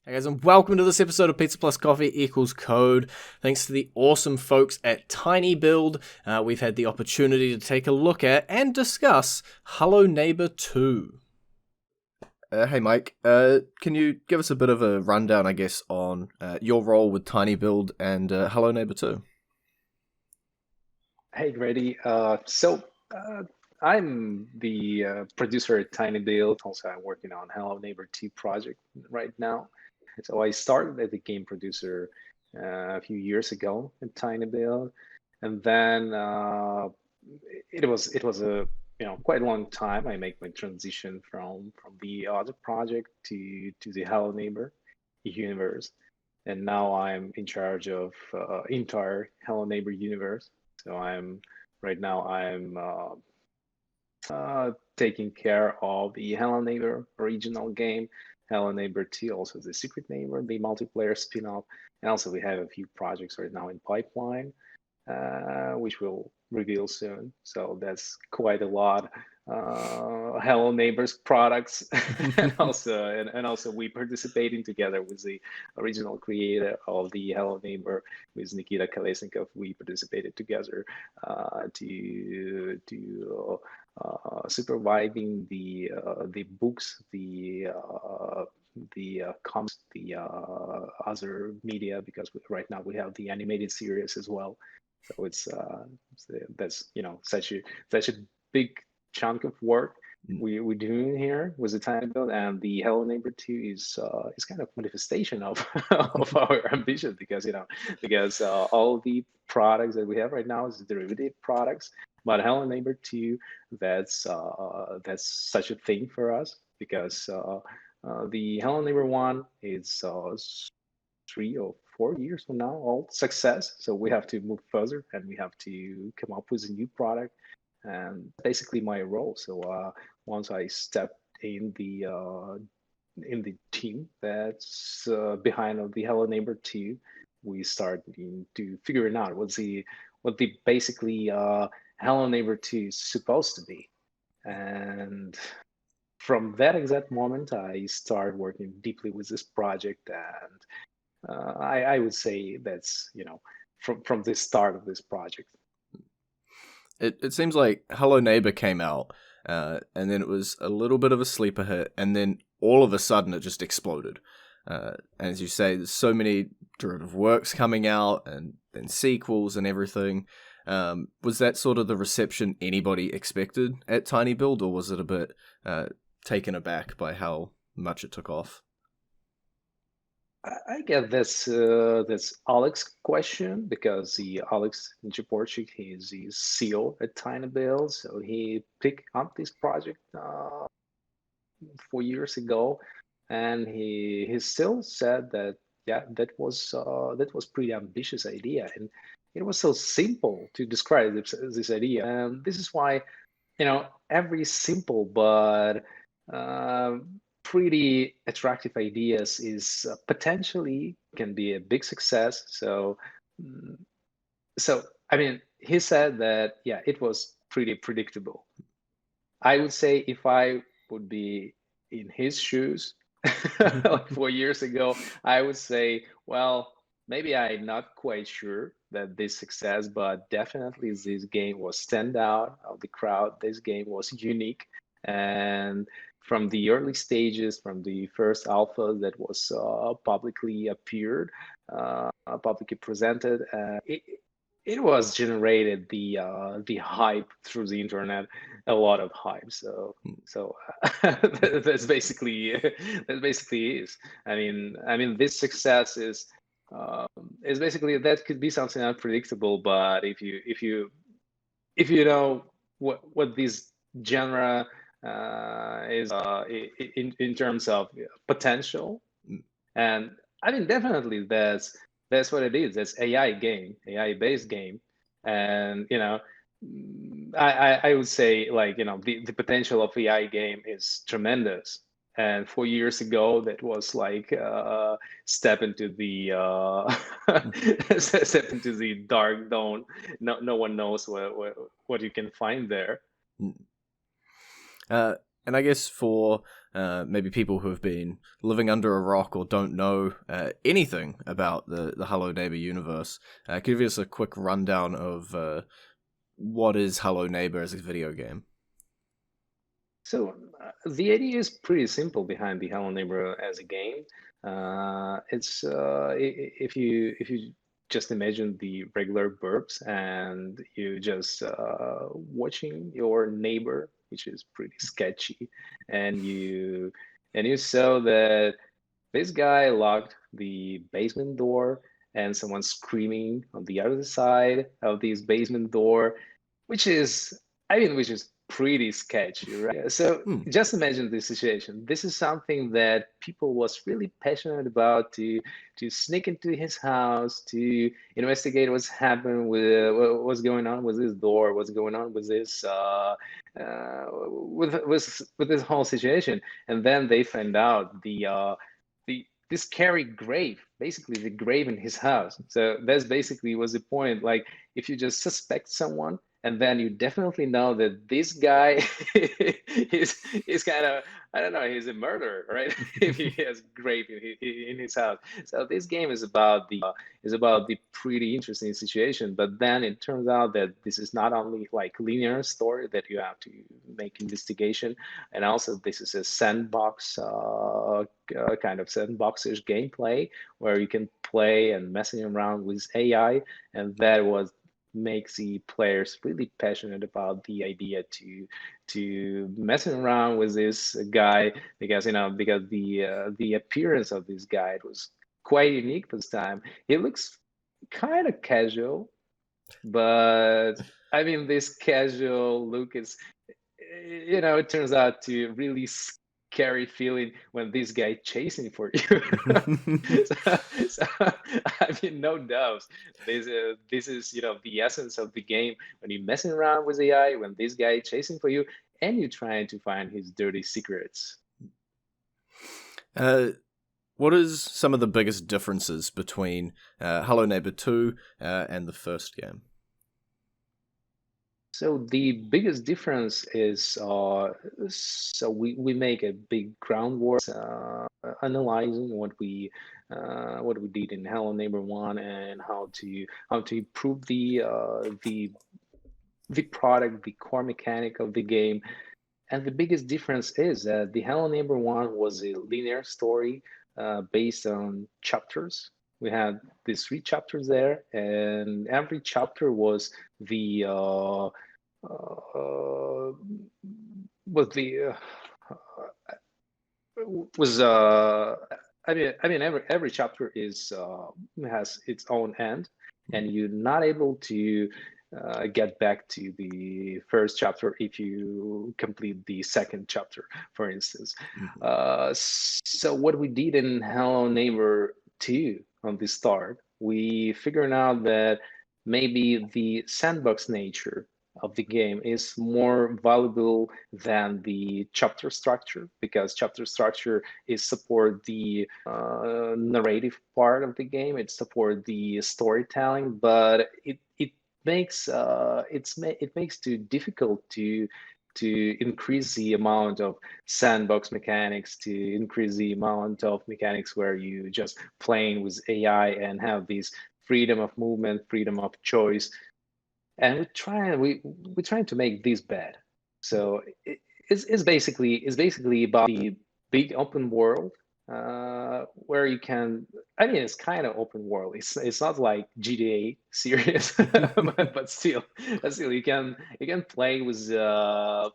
Hey guys, and welcome to this episode of Pizza Plus Coffee Equals Code. Thanks to the awesome folks at tinyBuild, we've had the opportunity to take a look at and discuss Hello Neighbor 2. Hey Mike, can you give us a bit of a rundown, I guess, on your role with tinyBuild and Hello Neighbor 2? Hey, Grady. I'm the producer at tinyBuild. Also, I'm working on Hello Neighbor 2 project right now. So I started as a game producer a few years ago at tinyBuild, and then it was a quite a long time. I make my transition from the other project to the Hello Neighbor universe, and now I'm in charge of entire Hello Neighbor universe. So I'm taking care of the Hello Neighbor original game, Hello Neighbor 2, also the Secret Neighbor, the multiplayer spin-off, and also we have a few projects right now in pipeline, which we'll reveal soon. So that's quite a lot. Hello Neighbors products, and also we participating together with the original creator of the Hello Neighbor, with Nikita Kolesnikov. We participated together to supervising the books, the comics, the other media, because right now we have the animated series as well. So that's such a big chunk of work we're doing here with the tinyBuild, and the Hello Neighbor 2 is kind of manifestation of of our ambition, because all the products that we have right now is derivative products, but Hello Neighbor 2, that's such a thing for us, because the Hello Neighbor 1 is 3 or 4 years from now all success, so we have to move further and we have to come up with a new product, and basically my role. So once I stepped in the team that's behind of the Hello Neighbor 2, we start to figuring out what the basically Hello Neighbor 2 is supposed to be. And from that exact moment, I started working deeply with this project, and I would say that's from the start of this project. It seems like Hello Neighbor came out, and then it was a little bit of a sleeper hit, and then all of a sudden it just exploded. As you say, there's so many derivative works coming out and sequels and everything. Was that sort of the reception anybody expected at tinyBuild, or was it a bit taken aback by how much it took off? I guess that's Alex's question, because the Alex Japorchik, he's the CEO at tinyBuild, so he picked up this project 4 years ago, and he still said that, yeah, that was pretty ambitious idea, and it was so simple to describe this idea, and this is why every simple but uh, pretty attractive ideas is potentially can be a big success. Mm, so I mean, he said that, yeah, it was pretty predictable. I would say if I would be in his shoes, like 4 years ago, I would say, well, maybe I'm not quite sure that this success, but definitely this game was stand out of the crowd. This game was unique, and from the early stages, from the first alpha that was publicly appeared, publicly presented, it was generated the hype through the internet, a lot of hype. So that's basically is. I mean, this success is basically, that could be something unpredictable, but if you know what this genre is in terms of potential, and I mean, definitely that's what it is. That's AI game, AI based game, and I would say, like, the potential of AI game is tremendous. And 4 years ago, that was like step into the step into the dark zone. No one knows what you can find there. Uh, And I guess for maybe people who have been living under a rock or don't know anything about the Hello Neighbor universe, give us a quick rundown of what is Hello Neighbor as a video game. So the idea is pretty simple behind the Hello Neighbor as a game. It's if you just imagine the regular burps and you just watching your neighbor, which is pretty sketchy, and you saw that this guy locked the basement door and someone's screaming on the other side of this basement door, which is, which is pretty sketchy, right? So Hmm. just imagine this situation. This is something that people was really passionate about to sneak into his house, to investigate what's happened with what's going on with this door, what's going on with this with this whole situation, and then they find out the this scary grave, basically the grave in his house. So that's basically was the point. Like if you just suspect someone, and then you definitely know that this guy is kind of, I don't know, he's a murderer, right? If he has grave in his house. So this game is about the pretty interesting situation. But then it turns out that this is not only like linear story that you have to make investigation, and also this is a sandbox kind of sandboxish gameplay where you can play and messing around with AI, and that was makes the players really passionate about the idea to messing around with this guy, because because the appearance of this guy, it was quite unique this time. He looks kind of casual, but this casual look is, it turns out to really scary feeling when this guy chasing for you. so, no doubt, this is the essence of the game. When you're messing around with AI, when this guy chasing for you, and you're trying to find his dirty secrets. What is some of the biggest differences between Hello Neighbor 2 and the first game? So the biggest difference is, so we make a big groundwork analyzing what we did in Hello Neighbor 1, and how to improve the product, the core mechanic of the game. And the biggest difference is that the Hello Neighbor 1 was a linear story based on chapters. We had these 3 chapters there, and every chapter was the was the was every chapter is has its own end, and you're not able to get back to the first chapter if you complete the second chapter, for instance. Mm-hmm. So what we did in Hello Neighbor 2 on the start, we figured out that maybe the sandbox nature of the game is more valuable than the chapter structure, because chapter structure is support the narrative part of the game, it support the storytelling, but it makes it makes too difficult to increase the amount of sandbox mechanics, to increase the amount of mechanics where you just playing with AI and have this freedom of movement, freedom of choice. And we're trying to make this bad. So it's basically about the big open world, where you can, it's kind of open world. It's not like GTA series, but still you can play with a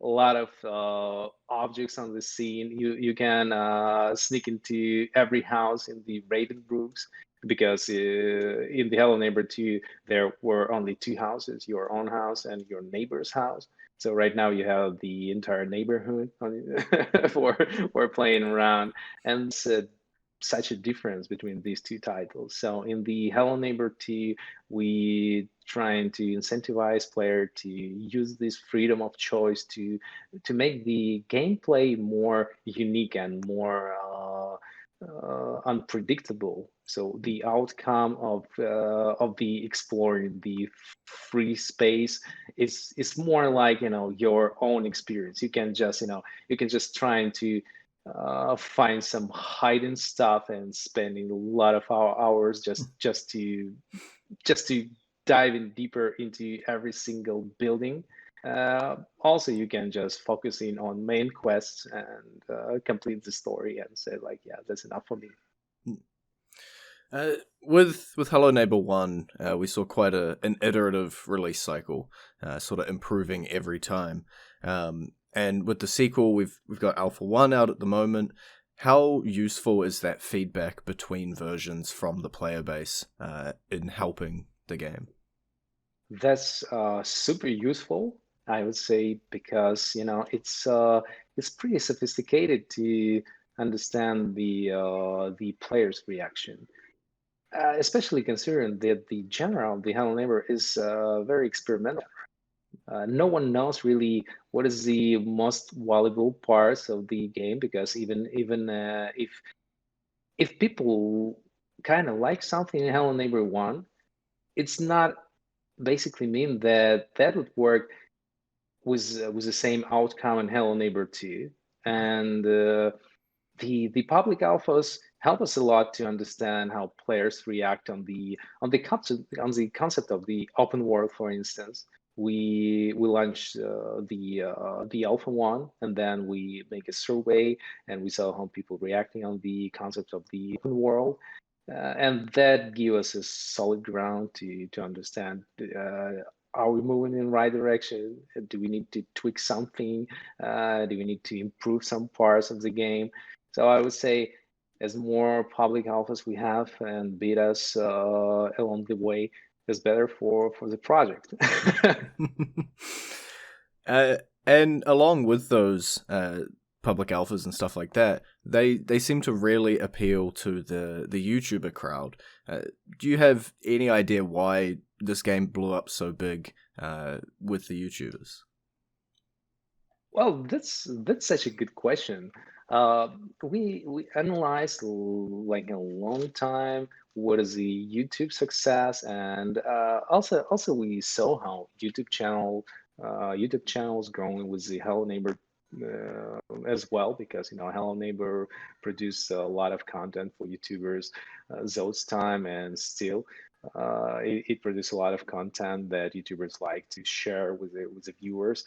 lot of objects on the scene. You can sneak into every house in the Raven Brooks, because in the Hello Neighbor 2 there were only 2 houses, your own house and your neighbor's house. So right now you have the entire neighborhood for playing around, and such a difference between these 2 titles. So in the Hello Neighbor 2, we trying to incentivize player to use this freedom of choice to make the gameplay more unique and unpredictable. So the outcome of the exploring the free space is more like, your own experience. You can just, you can just trying to find some hidden stuff and spending a lot of hours just to dive in deeper into every single building. Also, you can just focus in on main quests and complete the story and say like, yeah, that's enough for me. With Hello Neighbor 1, we saw quite an iterative release cycle, sort of improving every time. And with the sequel, we've got Alpha 1 out at the moment. How useful is that feedback between versions from the player base in helping the game? That's super useful, I would say, because it's pretty sophisticated to understand the player's reaction. Especially considering that the genre of the Hello Neighbor is very experimental. No one knows really what is the most valuable parts of the game, because even if people kind of like something in Hello Neighbor 1, it's not basically mean that that would work with the same outcome in Hello Neighbor 2. And the public alphas help us a lot to understand how players react on the concept of the open world. For instance, we launched the alpha one, and then we make a survey, and we saw how people reacting on the concept of the open world. And that give us a solid ground to understand, are we moving in the right direction? Do we need to tweak something? Do we need to improve some parts of the game? So I would say, as more public alphas we have and betas along the way, is better for the project. And along with those public alphas and stuff like that, they seem to really appeal to the YouTuber crowd. Do you have any idea why this game blew up so big with the YouTubers? Well, that's such a good question. We analyzed like a long time what is the YouTube success, and also we saw how YouTube channels growing with the Hello Neighbor as well, because Hello Neighbor produced a lot of content for YouTubers those time, and still it produced a lot of content that YouTubers like to share with the viewers.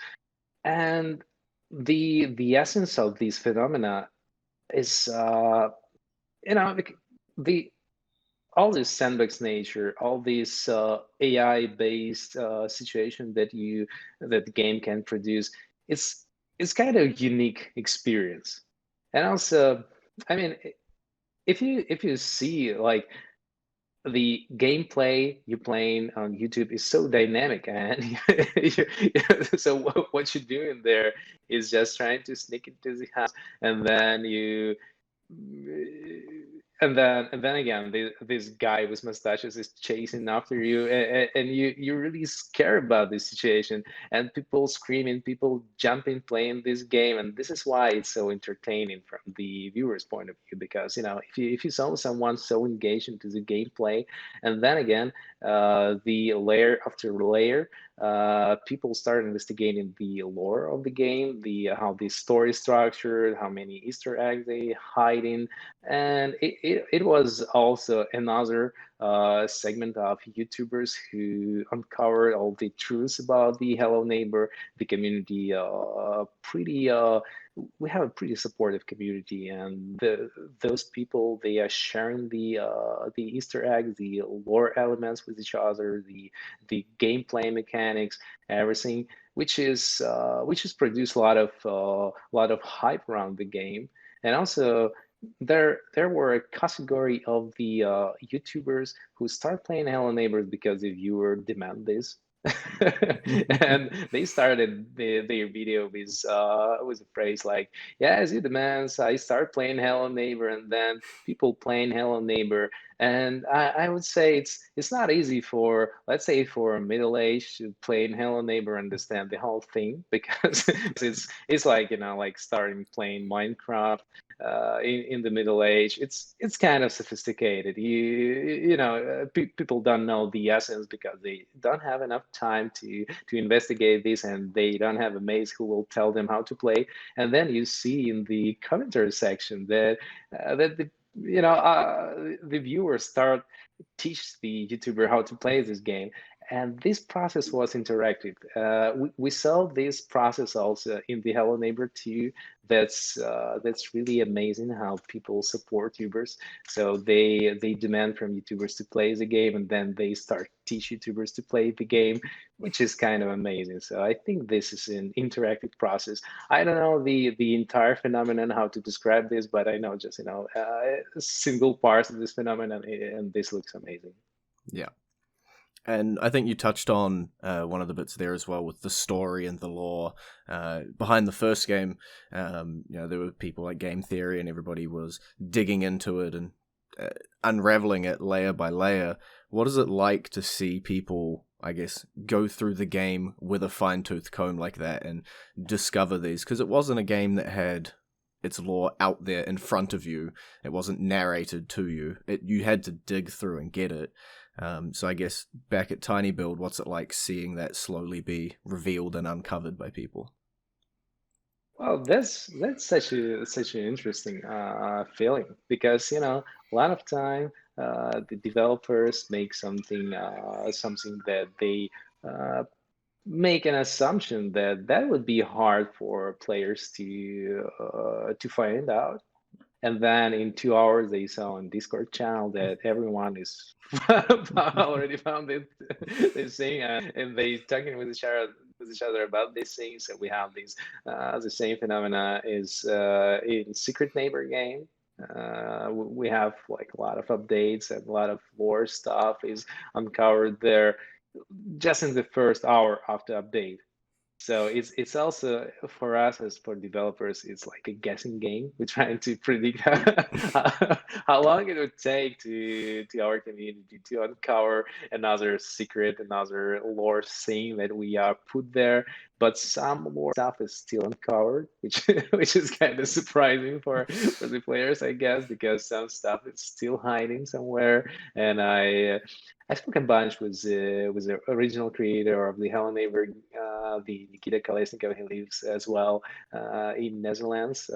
And the essence of these phenomena is the all this sandbox nature, all this AI based situation that the game can produce. It's kind of unique experience. And also, I mean, if you see like the gameplay you playing on YouTube is so dynamic, and so what you're doing there is just trying to sneak into the house, and then you and then again, this guy with mustaches is chasing after you, and you're really scared about this situation, and people screaming, people jumping, playing this game. And this is why it's so entertaining from the viewer's point of view, because if you saw someone so engaged into the gameplay, and then again, the layer after layer, people start investigating the lore of the game, the how the story is structured, how many Easter eggs they hiding. And it was also another segment of YouTubers who uncovered all the truths about the Hello Neighbor, the community. We have a pretty supportive community, and those people, they are sharing the Easter eggs, the lore elements with each other, the gameplay mechanics, everything, which is produced a lot of hype around the game. And also, there were a category of the YouTubers who start playing Hello Neighbors because the viewer demand this. And they started their video with a phrase like, "Yeah, as it demands, I start playing Hello Neighbor," and then people playing Hello Neighbor. And I would say it's not easy for, let's say, for a middle age to play in Hello Neighbor and understand the whole thing, because it's like like starting playing Minecraft. in the Middle Age. It's kind of sophisticated. People don't know the essence because they don't have enough time to investigate this, and they don't have a mage who will tell them how to play. And then you see in the commentary section that the viewers start teach the YouTuber how to play this game. And this process was interactive. We saw this process also in the Hello Neighbor 2. That's really amazing how people support YouTubers. So they demand from YouTubers to play the game, and then they start teach YouTubers to play the game, which is kind of amazing. So I think this is an interactive process. I don't know the entire phenomenon, how to describe this, but I know just single parts of this phenomenon, and this looks amazing. Yeah. And I think you touched on one of the bits there as well with the story and the lore behind the first game. There were people like Game Theory, and everybody was digging into it and unraveling it layer by layer. What is it like to see people, I guess, go through the game with a fine-tooth comb like that and discover these? Because it wasn't a game that had its lore out there in front of you. It wasn't narrated to you. You had to dig through and get it. So I guess back at tinyBuild, what's it like seeing that slowly be revealed and uncovered by people? Well, that's such an interesting feeling, because a lot of time the developers make something that they uh, make an assumption that would be hard for players to find out. And then in 2 hours, they saw on Discord channel that everyone is already found it, this thing, and they talking with each other about this thing. So we have these the same phenomena is in Secret Neighbor game. We have like a lot of updates, and a lot of lore stuff is uncovered there just in the first hour after update. So it's also for us as for developers, it's like a guessing game. We're trying to predict how long it would take to our community to uncover another secret, another lore thing that we are put there. But some lore stuff is still uncovered, which which is kind of surprising for the players, I guess, because some stuff is still hiding somewhere. And I spoke a bunch with the original creator of the Hello Neighbor, the Nikita Kolesnikov. He lives as well in Netherlands,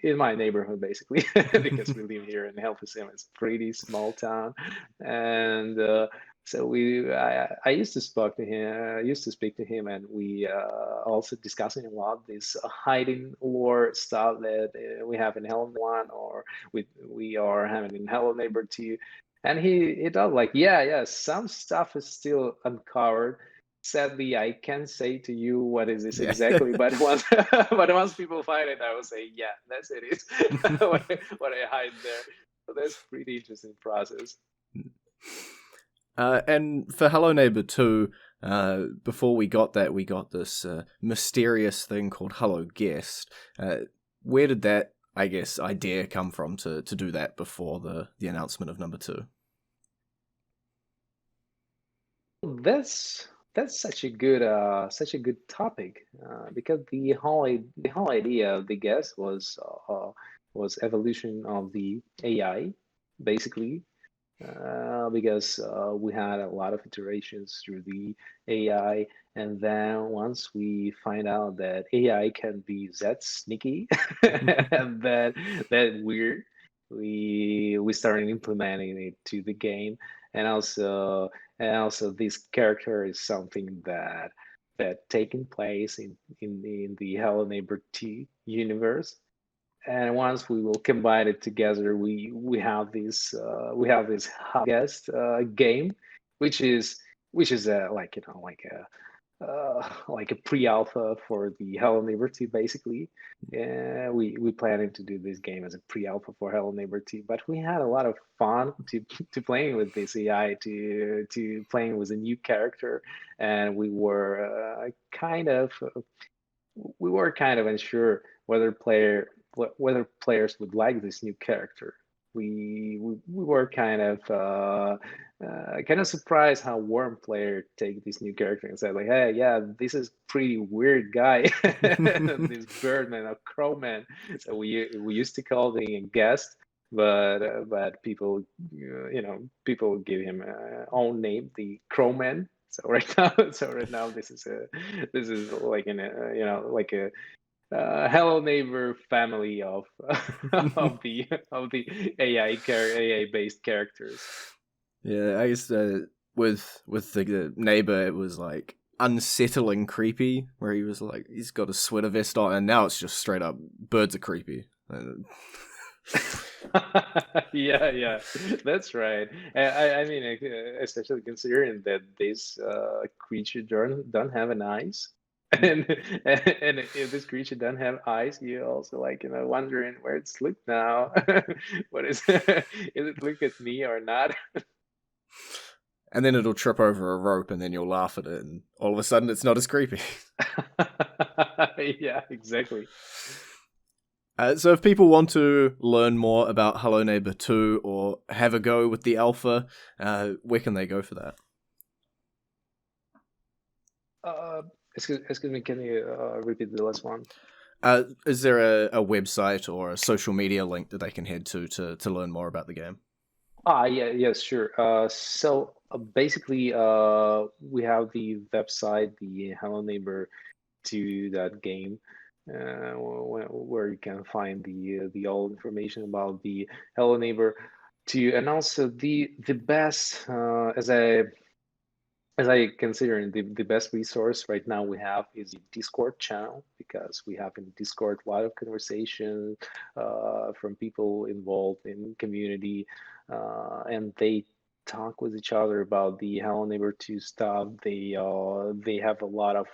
in my neighborhood, basically, because we live here in Helpesum. It's a pretty small town, and so I used to speak to him, and we also discussing a lot this hiding lore stuff that we have in Hello 1, or we are having in Hello Neighbor 2. And he told like, yeah, some stuff is still uncovered. Sadly, I can't say to you what is this Yeah. exactly, but once but once people find it, I will say, yeah, that's it is what I hide there. So that's pretty interesting process. And for Hello Neighbor 2, before we got that, we got this mysterious thing called Hello Guest. Where did that, I guess, idea come from to do that before the announcement of number 2? That's such a good topic, because the whole idea of the guest was evolution of the AI, basically, because we had a lot of iterations through the AI, and then once we find out that AI can be that sneaky and that weird, we started implementing it to the game. And also and also this character is something that taking place in the Hello Neighbor 2 universe. And once we will combine it together, we have this guest game, which is like a pre-alpha for the Hello Neighbor 2, basically. We planning to do this game as a pre-alpha for Hello Neighbor 2, but we had a lot of fun to playing with this AI, to playing with a new character, and we were kind of unsure whether players would like this new character. We were kind of kind of surprised how warm player take this new character and said like, hey, yeah, this is pretty weird guy, this Birdman or Crowman. So we used to call him a guest, but people people give him own name, the Crowman. So right now this is like in a like a hello neighbor family of of the AI based characters. Yeah, I guess with the neighbor, it was like unsettling creepy, where he was like he's got a sweater vest on, and now it's just straight up birds are creepy. Yeah, that's right. I mean, especially considering that this creature don't have an eyes, and and if this creature don't have eyes, you also like wondering where it's look now. What is is it look at me or not? And then it'll trip over a rope, and then you'll laugh at it, and all of a sudden it's not as creepy. Yeah, exactly. So if people want to learn more about Hello Neighbor 2 or have a go with the alpha, where can they go for that? Excuse me, can you repeat the last one? Is there a website or a social media link that they can head to learn more about the game? Yeah, yes, sure. Basically, we have the website, the Hello Neighbor 2 that game, where you can find the all information about the Hello Neighbor 2, and also the best as I consider the best resource right now we have is the Discord channel, because we have in Discord a lot of conversation from people involved in community, and they talk with each other about the Hello Neighbor 2 stuff. They have a lot of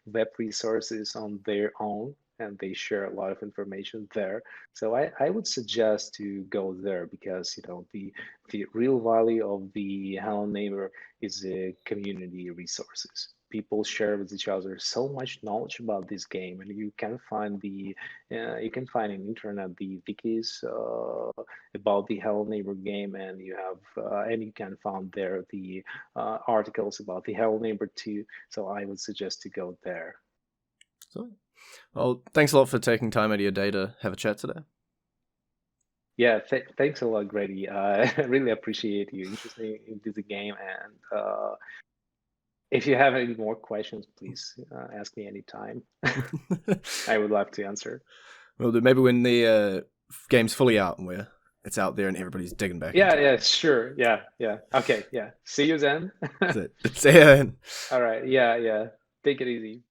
web resources on their own, and they share a lot of information there. So I would suggest to go there, because the real value of the Hello Neighbor is community resources. People share with each other so much knowledge about this game, and you can find in internet the wikis about the Hello Neighbor game, and you can find there the articles about the Hello Neighbor 2. So I would suggest to go there. So, well, thanks a lot for taking time out of your day to have a chat today. Yeah, thanks a lot, Grady. I really appreciate you interested into the game, and if you have any more questions, please ask me anytime. I would love to answer. Well, maybe when the game's fully out and it's out there and everybody's digging back Yeah, into it. yeah, sure. Yeah. Okay, yeah. See you then. That's it. See ya then. All right. Yeah. Take it easy.